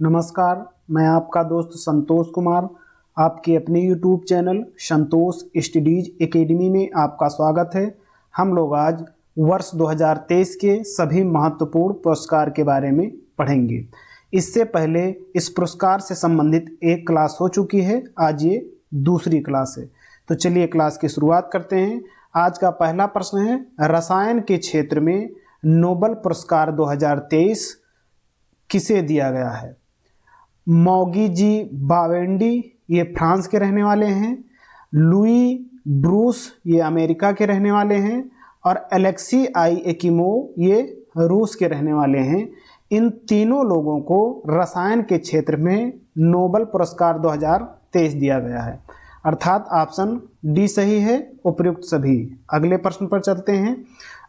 नमस्कार, मैं आपका दोस्त संतोष कुमार आपके अपने YouTube चैनल संतोष स्टडीज एकेडमी में आपका स्वागत है। हम लोग आज वर्ष 2023 के सभी महत्वपूर्ण पुरस्कार के बारे में पढ़ेंगे। इससे पहले इस पुरस्कार से संबंधित एक क्लास हो चुकी है, आज ये दूसरी क्लास है। तो चलिए क्लास की शुरुआत करते हैं। आज का पहला प्रश्न है, रसायन के क्षेत्र में नोबेल पुरस्कार 2023 किसे दिया गया है? मौगी जी बावेंडी, ये फ्रांस के रहने वाले हैं। लुई ब्रूस, ये अमेरिका के रहने वाले हैं। और एलेक्सी आई एकिमोव, ये रूस के रहने वाले हैं। इन तीनों लोगों को रसायन के क्षेत्र में नोबेल पुरस्कार 2023 दिया गया है, अर्थात ऑप्शन डी सही है, उपयुक्त सभी। अगले प्रश्न पर चलते हैं।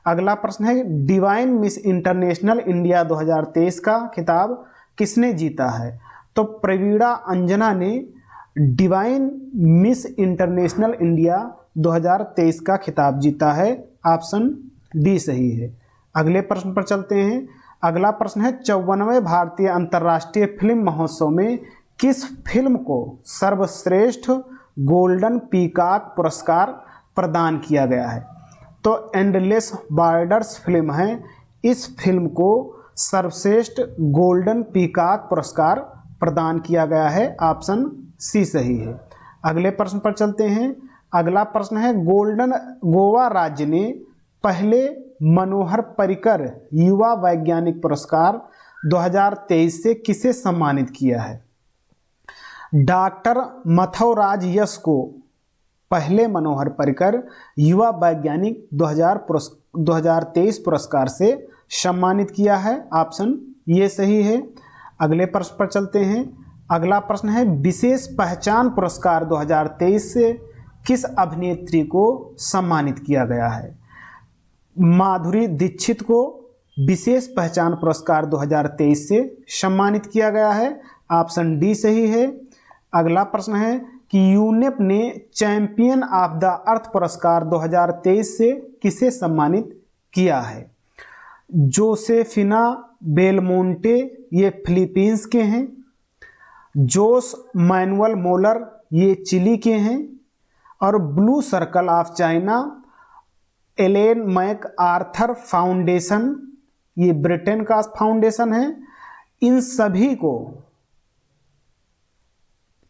अगला प्रश्न है, डिवाइन मिस इंटरनेशनल इंडिया 2023 का खिताब किसने जीता है? तो प्रवीणा अंजना ने डिवाइन मिस इंटरनेशनल इंडिया 2023 का खिताब जीता है, ऑप्शन डी सही है। अगले प्रश्न पर चलते हैं। अगला प्रश्न है, 54वें भारतीय अंतर्राष्ट्रीय फिल्म महोत्सव में किस फिल्म को सर्वश्रेष्ठ गोल्डन पीकॉक पुरस्कार प्रदान किया गया है? तो एंडलेस बॉर्डर्स फिल्म है, इस फिल्म को सर्वश्रेष्ठ गोल्डन पीकॉक पुरस्कार प्रदान किया गया है, ऑप्शन सी सही है। अगले प्रश्न पर चलते हैं। अगला प्रश्न है, गोवा राज्य ने पहले मनोहर पर्रिकर युवा वैज्ञानिक पुरस्कार 2023 से किसे सम्मानित किया है? डॉक्टर मथुराज यश को पहले मनोहर पर्रिकर युवा वैज्ञानिक 2023 पुरस्कार से सम्मानित किया है, ऑप्शन ये सही है। अगले प्रश्न पर चलते हैं। अगला प्रश्न है, विशेष पहचान पुरस्कार 2023 से किस अभिनेत्री को सम्मानित किया गया है? माधुरी दीक्षित को विशेष पहचान पुरस्कार 2023 से सम्मानित किया गया है, ऑप्शन डी सही है। अगला प्रश्न है कि यूनेप ने चैंपियन ऑफ द अर्थ पुरस्कार 2023 से किसे सम्मानित किया है? जोसेफिना बेलमोंटे, ये फिलीपींस के हैं। जोस मैनुअल मोलर, ये चिली के हैं। और blue circle of China Ellen MacArthur foundation, ये ब्रिटेन का फाउंडेशन है। इन सभी को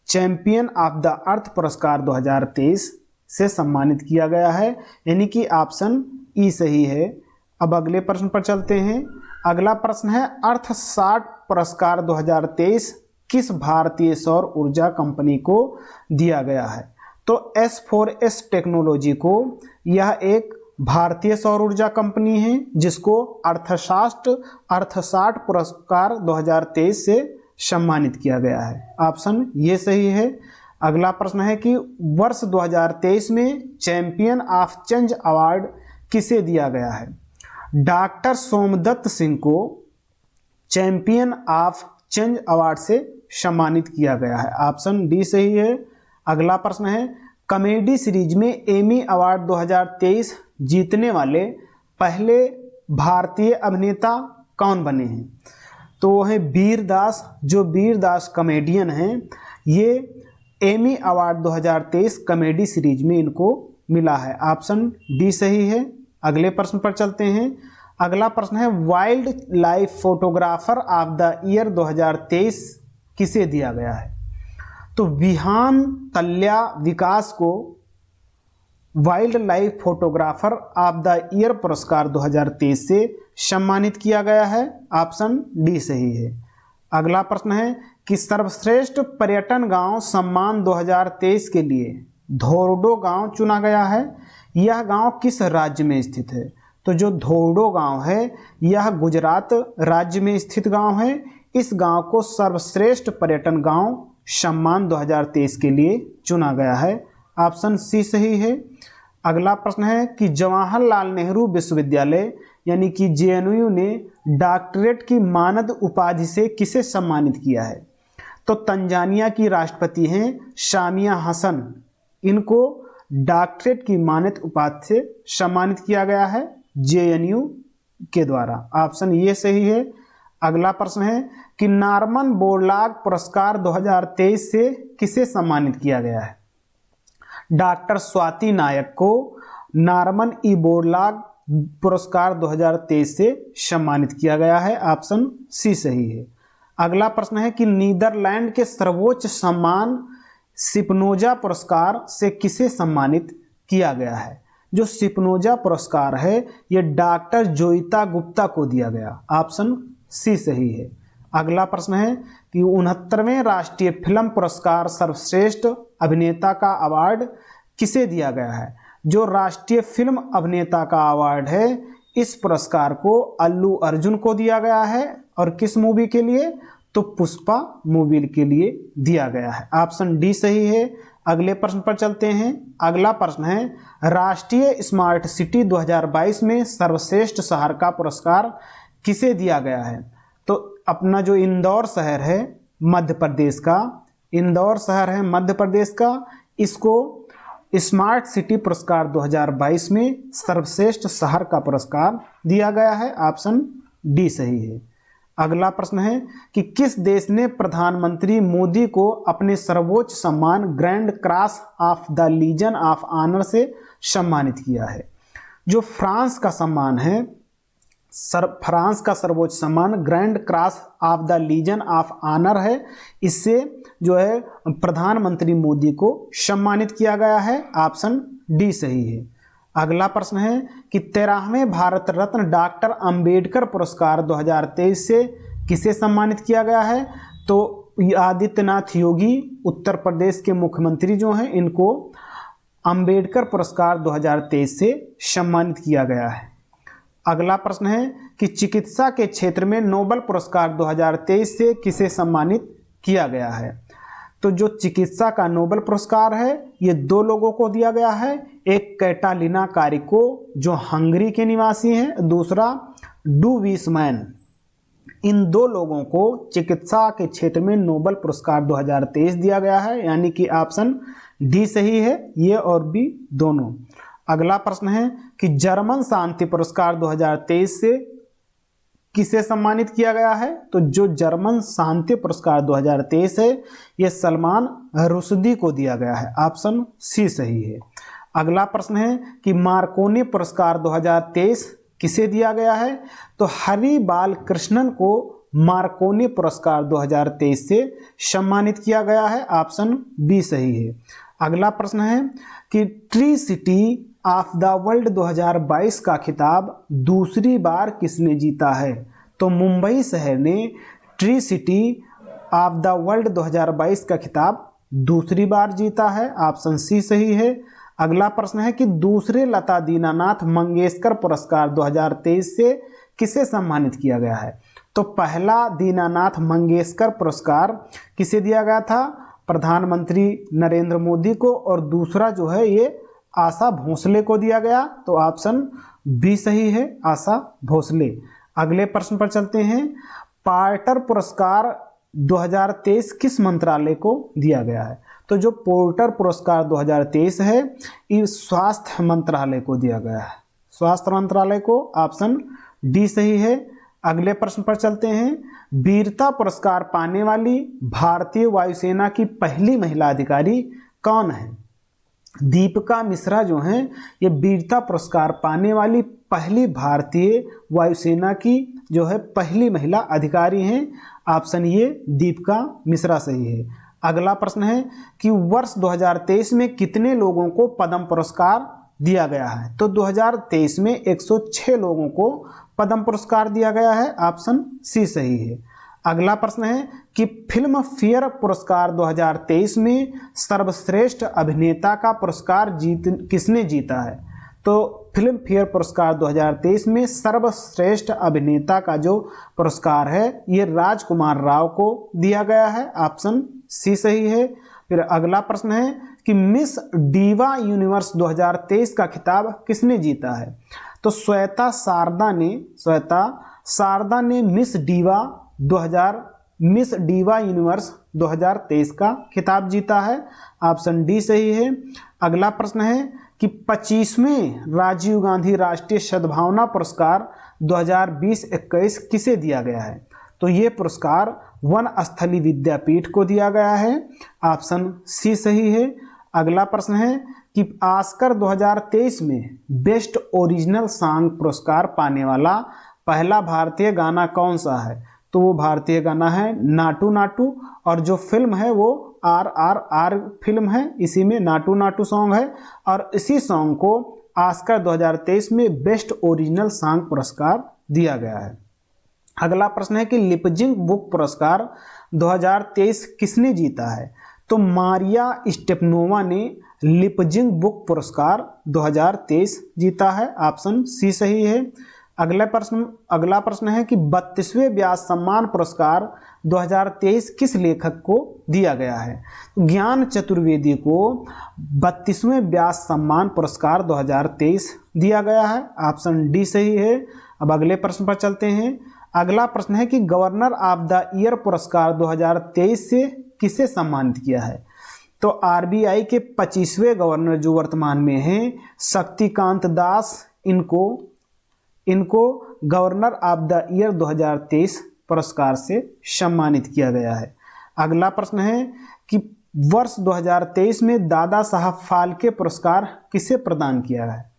चैंपियन ऑफ द अर्थ पुरस्कार 2023 से सम्मानित किया गया है, यानी कि ऑप्शन ई सही है। अब अगले प्रश्न पर चलते हैं। अगला प्रश्न है, अर्थसाट पुरस्कार 2023 किस भारतीय सौर ऊर्जा कंपनी को दिया गया है? तो S4S टेक्नोलॉजी को, यह एक भारतीय सौर ऊर्जा कंपनी है जिसको अर्थसाट पुरस्कार 2023 से सम्मानित किया गया है, ऑप्शन ये सही है। अगला प्रश्न है कि वर्ष 2023 में चैंपियन ऑफ चेंज अवार्ड किसे दिया गया है? डॉक्टर सोमदत्त सिंह को चैंपियन ऑफ चेंज अवार्ड से सम्मानित किया गया है, ऑप्शन डी सही है। अगला प्रश्न है, कॉमेडी सीरीज में एमी अवार्ड 2023 जीतने वाले पहले भारतीय अभिनेता कौन बने हैं? तो वो है वीर दास, जो वीर दास कॉमेडियन हैं, ये एमी अवार्ड 2023 कॉमेडी सीरीज में इनको मिला है, ऑप्शन डी सही है। अगले प्रश्न पर चलते हैं। अगला प्रश्न है, wild life photographer of the year 2023 किसे दिया गया है? तो विहान तल्या विकास को wild life photographer of the year पुरस्कार 2023 से सम्मानित किया गया है, ऑप्शन डी सही है। अगला प्रश्न है कि सर्वश्रेष्ठ पर्यटन गांव सम्मान 2023 के लिए धोर्डो गांव चुना गया है। यह गांव किस राज्य में स्थित है? तो जो धोर्डो गांव है, यह गुजरात राज्य में स्थित गांव है। इस गांव को सर्वश्रेष्ठ पर्यटन गांव सम्मान 2023 के लिए चुना गया है, ऑप्शन सी सही है। अगला प्रश्न है कि जवाहरलाल नेहरू विश्वविद्यालय यानी कि JNU ने डॉक्टरेट की मानद उपाधि से किसे सम्मानित किया है? तो तंजानिया की राष्ट्रपति हैं सामिया हसन, इनको डॉक्टरेट की मानद उपाधि से सम्मानित किया गया है JNU के द्वारा, ऑप्शन ये सही है। अगला प्रश्न है कि नॉर्मन बोरलॉग पुरस्कार 2023 से किसे सम्मानित किया गया है? डॉक्टर स्वाति नायक को नॉर्मन ई बोरलॉग पुरस्कार 2023 से सम्मानित किया गया है। ऑप्शन सी सही है। अगला प्रश्न है कि नीदरलैंड के सर्वोच्च सम्मान स्पिनोजा पुरस्कार से किसे सम्मानित किया गया है? जो स्पिनोजा पुरस्कार है ये डॉक्टर जोइता गुप्ता को दिया गया। ऑप्शन सी सही है। अगला प्रश्न है कि 69वें राष्ट्रीय फिल्म पुरस्कार सर्वश्रेष्ठ अभिनेता का अवार्ड किसे दिया गया है? जो राष्ट्रीय फिल्म अभिनेता का अवार्ड है इस पुरस्कार को अल्लू अर्जुन को दिया गया है। और किस मूवी के लिए? तो पुष्पा मूवी के लिए दिया गया है। ऑप्शन डी सही है। अगले प्रश्न पर चलते हैं। अगला प्रश्न है राष्ट्रीय स्मार्ट सिटी 2022 में सर्वश्रेष्ठ शहर का पुरस्कार किसे दिया गया है? तो अपना जो इंदौर शहर है मध्य प्रदेश का, इंदौर शहर है मध्य प्रदेश का, इसको स्मार्ट सिटी पुरस्कार 2022 में सर्वश्रेष्ठ शहर का पुरस्कार दिया गया है। ऑप्शन डी सही है। अगला प्रश्न है कि किस देश ने प्रधानमंत्री मोदी को अपने सर्वोच्च सम्मान grand cross of the legion of honour से सम्मानित किया है? जो फ्रांस का सम्मान है, फ्रांस का सर्वोच्च सम्मान grand cross of the legion of honour है, इससे जो है प्रधानमंत्री मोदी को सम्मानित किया गया है। ऑप्शन डी सही है। अगला प्रश्न है कि 13वें भारत रत्न डॉक्टर अंबेडकर पुरस्कार 2023 से किसे सम्मानित किया गया है? तो आदित्यनाथ योगी उत्तर प्रदेश के मुख्यमंत्री जो हैं इनको अंबेडकर पुरस्कार 2023 से सम्मानित किया गया है। अगला प्रश्न है कि चिकित्सा के क्षेत्र में नोबेल पुरस्कार 2023 से किसे सम्मानित किया गया है? तो जो चिकित्सा का नोबेल पुरस्कार है ये दो लोगों को दिया गया है। एक कैटालिना कारिको जो हंगरी के निवासी हैं, दूसरा डू वीसमैन। इन दो लोगों को चिकित्सा के क्षेत्र में नोबेल पुरस्कार 2023 दिया गया है, यानी कि ऑप्शन डी सही है, ये और बी दोनों। अगला प्रश्न है कि जर्मन शांति पुरस्कार 2023 से किसे सम्मानित किया गया है? तो जो जर्मन शांति पुरस्कार 2023 है ये सलमान रुश्दी को दिया गया है। ऑप्शन सी सही है। अगला प्रश्न है कि मार्कोनी पुरस्कार 2023 किसे दिया गया है? तो हरि बाल कृष्णन को मार्कोनी पुरस्कार 2023 से सम्मानित किया गया है। ऑप्शन बी सही है। अगला प्रश्न है कि tree city of the world 2022 का खिताब दूसरी बार किसने जीता है? तो मुंबई शहर ने tree city of the world 2022 का खिताब दूसरी बार जीता है। ऑप्शन सी सही है। अगला प्रश्न है कि दूसरे लता दीनानाथ मंगेशकर पुरस्कार 2023 से किसे सम्मानित किया गया है? तो पहला दीनानाथ मंगेशकर पुरस्कार किसे दिया गया था? प्रधानमंत्री नरेंद्र मोदी को, और दूसरा जो है ये आशा भोसले को दिया गया। तो ऑप्शन बी सही है, आशा भोसले। अगले प्रश्न पर चलते हैं। पार्टर पुरस्कार 2023 किस मंत्रालय को दिया गया है? तो जो पोर्टर पुरस्कार 2023 है ये स्वास्थ्य मंत्रालय को दिया गया है, स्वास्थ्य मंत्रालय को। ऑप्शन डी सही है। अगले प्रश्न पर चलते हैं। वीरता पुरस्कार पाने वाली भारतीय वायुसेना की पहली महिला अधिकारी कौन है? दीपिका मिश्रा जो हैं ये वीरता पुरस्कार पाने वाली पहली भारतीय वायुसेना की जो है पहली महिला अधिकारी हैं। ऑप्शन ये दीपिका मिश्रा सही है। अगला प्रश्न है कि वर्ष 2023 में कितने लोगों को पद्म पुरस्कार दिया गया है? तो 2023 में 106 लोगों को पद्म पुरस्कार दिया गया है। ऑप्शन सी सही है। अगला प्रश्न है कि फिल्म फेयर पुरस्कार 2023 में सर्वश्रेष्ठ अभिनेता का पुरस्कार किसने जीता है? तो फिल्म फेयर पुरस्कार 2023 में सर्वश्रेष्ठ अभिनेता का जो पुरस्कार है ये राजकुमार राव को दिया गया है। ऑप्शन सी सही है। फिर अगला प्रश्न है कि मिस डीवा यूनिवर्स 2023 का खिताब किसने जीता है? तो श्वेता शारदा ने मिस डीवा यूनिवर्स 2023 का खिताब जीता है। ऑप्शन डी सही है। अगला प्रश्न है कि 25वें राजीव गांधी राष्ट्रीय सद्भावना पुरस्कार 2020-21 किसे दिया गया है? तो ये पुरस्कार वन स्थली विद्यापीठ को दिया गया है। ऑप्शन सी सही है। अगला प्रश्न है कि ऑस्कर 2023 में बेस्ट ओरिजिनल सॉन्ग पुरस्कार पाने वाला पहला भारतीय गाना कौन सा है? तो वो भारतीय गाना है नाटू नाटू, और जो फिल्म है वो RRR फिल्म है, इसी में नाटू नाटू सॉन्ग है, और इसी सॉन्ग को ऑस्कर 2023 में बेस्ट ओरिजिनल सॉन्ग पुरस्कार दिया गया है। अगला प्रश्न है कि लिपजिंग बुक पुरस्कार 2023 किसने जीता है? तो मारिया स्टेपनोवा ने लिपजिंग बुक पुरस्कार 2023 जीता है। ऑप्शन सी सही है। अगला प्रश्न है कि 32वें व्यास सम्मान पुरस्कार 2023 किस लेखक को दिया गया है? ज्ञान चतुर्वेदी को 32वें व्यास सम्मान पुरस्कार 2023 दिया गया है। ऑप्शन डी सही है। अब अगले प्रश्न पर चलते हैं। अगला प्रश्न है कि गवर्नर ऑफ द ईयर पुरस्कार 2023 से किसे सम्मानित किया है? तो आरबीआई के 25वें गवर्नर जो वर्तमान में हैं शक्तिकांत दास, इनको गवर्नर ऑफ द ईयर 2023 पुरस्कार से सम्मानित किया गया है। अगला प्रश्न है कि वर्ष 2023 में दादा साहब फाल्के पुरस्कार किसे प्रदान किया है?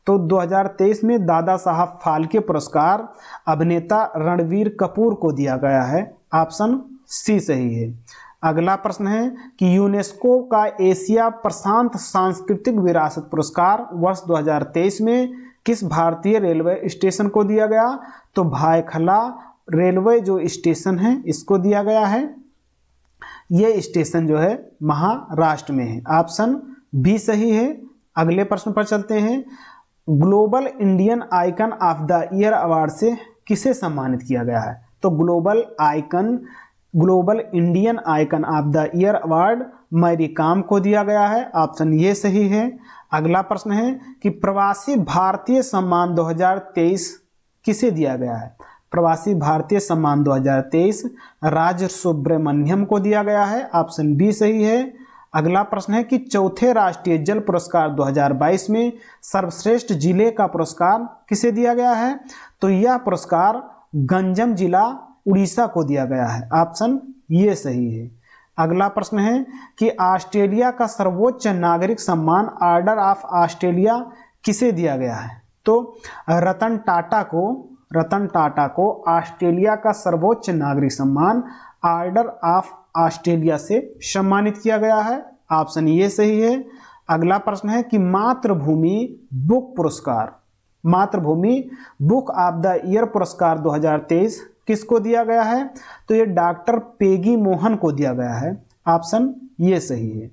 तो 2023 में दादा साहब फाल्के पुरस्कार अभिनेता रणवीर कपूर को दिया गया है। ऑप्शन सी सही है। अगला प्रश्न है कि यूनेस्को का एशिया प्रशांत सांस्कृतिक विरासत पुरस्कार वर्ष 2023 में किस भारतीय रेलवे स्टेशन को दिया गया? तो भायखला रेलवे जो स्टेशन है इसको दिया गया है। ये स्टेशन जो है महाराष्ट्र में है। ऑप्शन बी सही है। अगले प्रश्न पर चलते हैं। Global Indian icon of the year award से किसे सम्मानित किया गया है? तो global Indian icon of the year award Mary Kom को दिया गया है। ऑप्शन ये सही है। अगला प्रश्न है कि प्रवासी भारतीय सम्मान 2023 किसे दिया गया है? प्रवासी भारतीय सम्मान 2023 राज सुब्रमण्यम को दिया गया है। ऑप्शन बी सही है। अगला प्रश्न है कि चौथे राष्ट्रीय जल पुरस्कार 2022 में सर्वश्रेष्ठ जिले का पुरस्कार किसे दिया गया है? तो यह पुरस्कार गंजम जिला उड़ीसा को दिया गया है। ऑप्शन ये सही है। अगला प्रश्न है कि ऑस्ट्रेलिया का सर्वोच्च नागरिक सम्मान ऑर्डर ऑफ ऑस्ट्रेलिया किसे दिया गया है? तो रतन टाटा को ऑस्ट्रेलिया का सर्वोच्च नागरिक सम्मान ऑर्डर ऑफ ऑस्ट्रेलिया से सम्मानित किया गया है। ऑप्शन ये सही है। अगला प्रश्न है कि मातृभूमि बुक ऑफ द ईयर पुरस्कार 2023 किसको दिया गया है? तो ये डॉक्टर पेगी मोहन को दिया गया है। ऑप्शन ये सही है।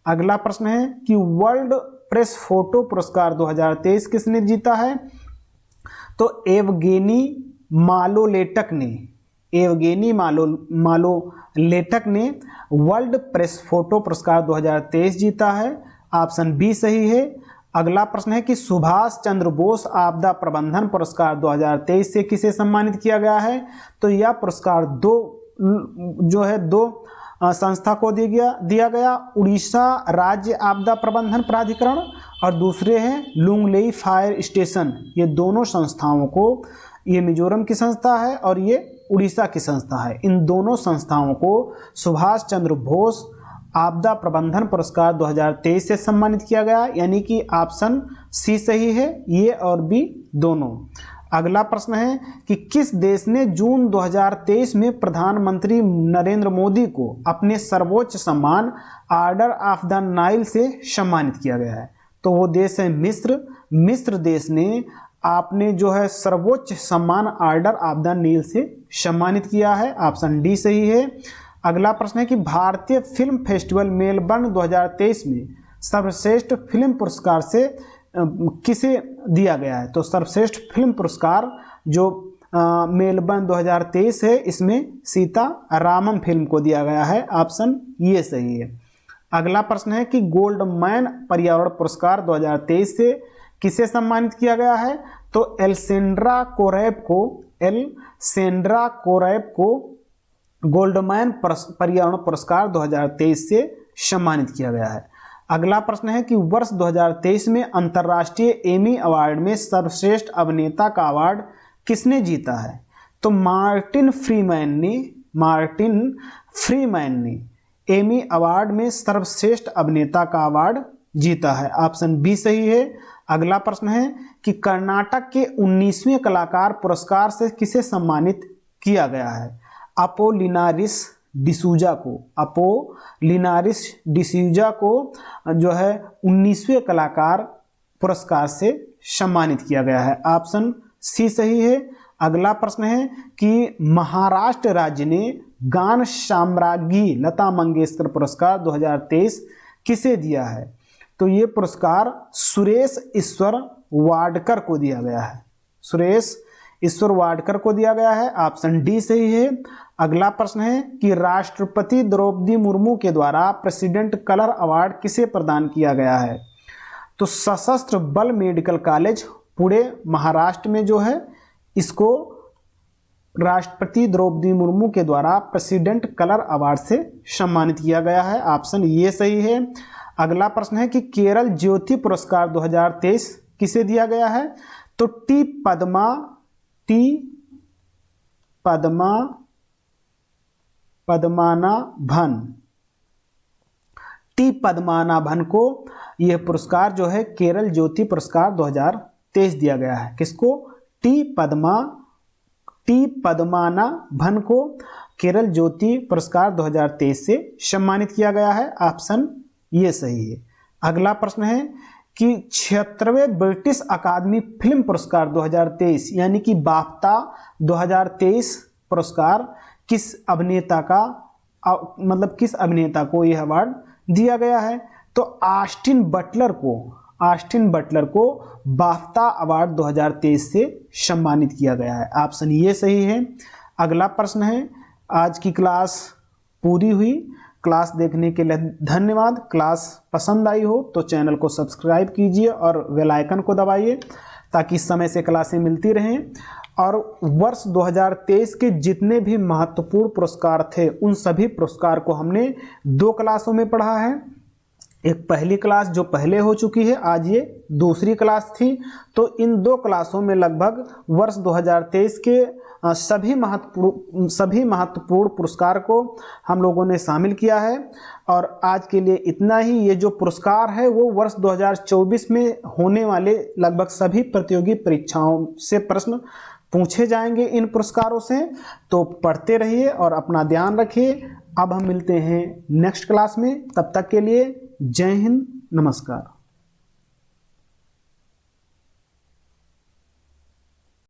अगला प्रश्न है कि वर्ल्ड प्रेस फोटो पुरस्कार 2023 किसने जीता है? तो एवगेनी मालोलेटक ने वर्ल्ड प्रेस फोटो पुरस्कार 2023 जीता है। ऑप्शन बी सही है। अगला प्रश्न है कि सुभाष चंद्र बोस आपदा प्रबंधन पुरस्कार 2023 से किसे सम्मानित किया गया है? तो यह पुरस्कार दो संस्था को दिया गया, उड़ीसा राज्य आपदा प्रबंधन प्राधिकरण और दूसरे हैं लुंगलेई फायर स्टेशन। ये दोनों संस्थाओं को, ये मिजोरम की संस्था है और ये उड़ीसा की संस्था है, इन दोनों संस्थाओं को सुभाष चंद्र बोस आपदा प्रबंधन पुरस्कार 2023 से सम्मानित किया गया, यानी कि ऑप्शन सी सही है, ये और बी दोनों। अगला प्रश्न है कि किस देश ने जून 2023 में प्रधानमंत्री नरेंद्र मोदी को अपने सर्वोच्च सम्मान ऑर्डर ऑफ द नाइल से सम्मानित किया गया है? तो वो देश है मिस्र। मिस्र देश ने आपने जो है सर्वोच्च सम्मान ऑर्डर ऑफ द नील से सम्मानित किया है। ऑप्शन डी सही है। अगला प्रश्न है कि भारतीय फिल्म फेस्टिवल मेलबर्न 2023 में सर्वश्रेष्ठ फिल्म पुरस्कार से किसे दिया गया है? तो सर्वश्रेष्ठ फिल्म पुरस्कार जो मेलबर्न 2023 है, इसमें सीता रामम फिल्म को दिया गया है। ऑप्शन ये सही है। अगला प्रश्न है कि गोल्डमैन पर्यावरण पुरस्कार 2023 से किसे सम्मानित किया गया है? तो एल्सेंड्रा कोरैप को गोल्डमैन पर्यावरण पुरस्कार 2023 से सम्मानित किया गया है। अगला प्रश्न है कि वर्ष 2023 में अंतर्राष्ट्रीय एमी अवार्ड में सर्वश्रेष्ठ अभिनेता का अवार्ड किसने जीता है? तो मार्टिन फ्रीमैन ने मार्टिन फ्रीमैन ने एमी अवार्ड में सर्वश्रेष्ठ अभिनेता का अवार्ड जीता है। ऑप्शन बी सही है। अगला प्रश्न है कि कर्नाटक के 19वें कलाकार पुरस्कार से किसे सम्मानित किया गया है? अपोलिनारिस डिसूजा को। अपोलिनारिस डिसूजा को जो है 19वें कलाकार पुरस्कार से सम्मानित किया गया है। ऑप्शन सी सही है। अगला प्रश्न है कि महाराष्ट्र राज्य ने गान साम्राज्ञी लता मंगेशकर पुरस्कार 2023 किसे दिया है? तो ये पुरस्कार सुरेश ईश्वर वाडकर को दिया गया है। सुरेश ईश्वर वाडकर को दिया गया है। ऑप्शन डी सही है। अगला प्रश्न है कि राष्ट्रपति द्रौपदी मुर्मू के द्वारा प्रेसिडेंट कलर अवार्ड किसे प्रदान किया गया है? तो सशस्त्र बल मेडिकल कॉलेज पुणे महाराष्ट्र में जो है इसको राष्ट्रपति द्रौपदी मुर्मू के द्वारा प्रेसिडेंट कलर अवार्ड से सम्मानित किया गया है। ऑप्शन ये सही है। अगला प्रश्न है कि केरल ज्योति पुरस्कार 2023 किसे दिया गया है? तो टी पद्मानाभन को यह पुरस्कार जो है केरल ज्योति पुरस्कार 2023 दिया गया है। किसको? टी पद्मानाभन को केरल ज्योति पुरस्कार 2023 से सम्मानित किया गया है। ऑप्शन ये सही है। अगला प्रश्न है कि 76वें ब्रिटिश अकादमी फिल्म पुरस्कार 2023 यानी कि बाफ्टा 2023 पुरस्कार किस अभिनेता को यह अवार्ड दिया गया है? तो ऑस्टिन बटलर को बाफ्टा अवार्ड 2023 से सम्मानित किया गया है। ऑप्शन ये सही है। अगला प्रश्न है, आज की क्लास पूरी हुई। क्लास देखने के लिए धन्यवाद। क्लास पसंद आई हो तो चैनल को सब्सक्राइब कीजिए और बेल आइकन को दबाइए ताकि समय से क्लासें मिलती रहें। और वर्ष 2023 के जितने भी महत्वपूर्ण पुरस्कार थे उन सभी पुरस्कार को हमने 2 क्लासों में पढ़ा है। एक पहली क्लास जो पहले हो चुकी है, आज ये दूसरी क्लास थी। तो इन 2 क्लासों में लगभग वर्ष 2023 के सभी महत्वपूर्ण पुरस्कार को हम लोगों ने शामिल किया है। और आज के लिए इतना ही। ये जो पुरस्कार है वो वर्ष 2024 में होने वाले लगभग सभी प्रतियोगी परीक्षाओं से प्रश्न पूछे जाएंगे इन पुरस्कारों से। तो पढ़ते रहिए और अपना ध्यान रखिए। अब हम मिलते हैं नेक्स्ट क्लास में। तब तक के लिए जय हिंद, नमस्कार।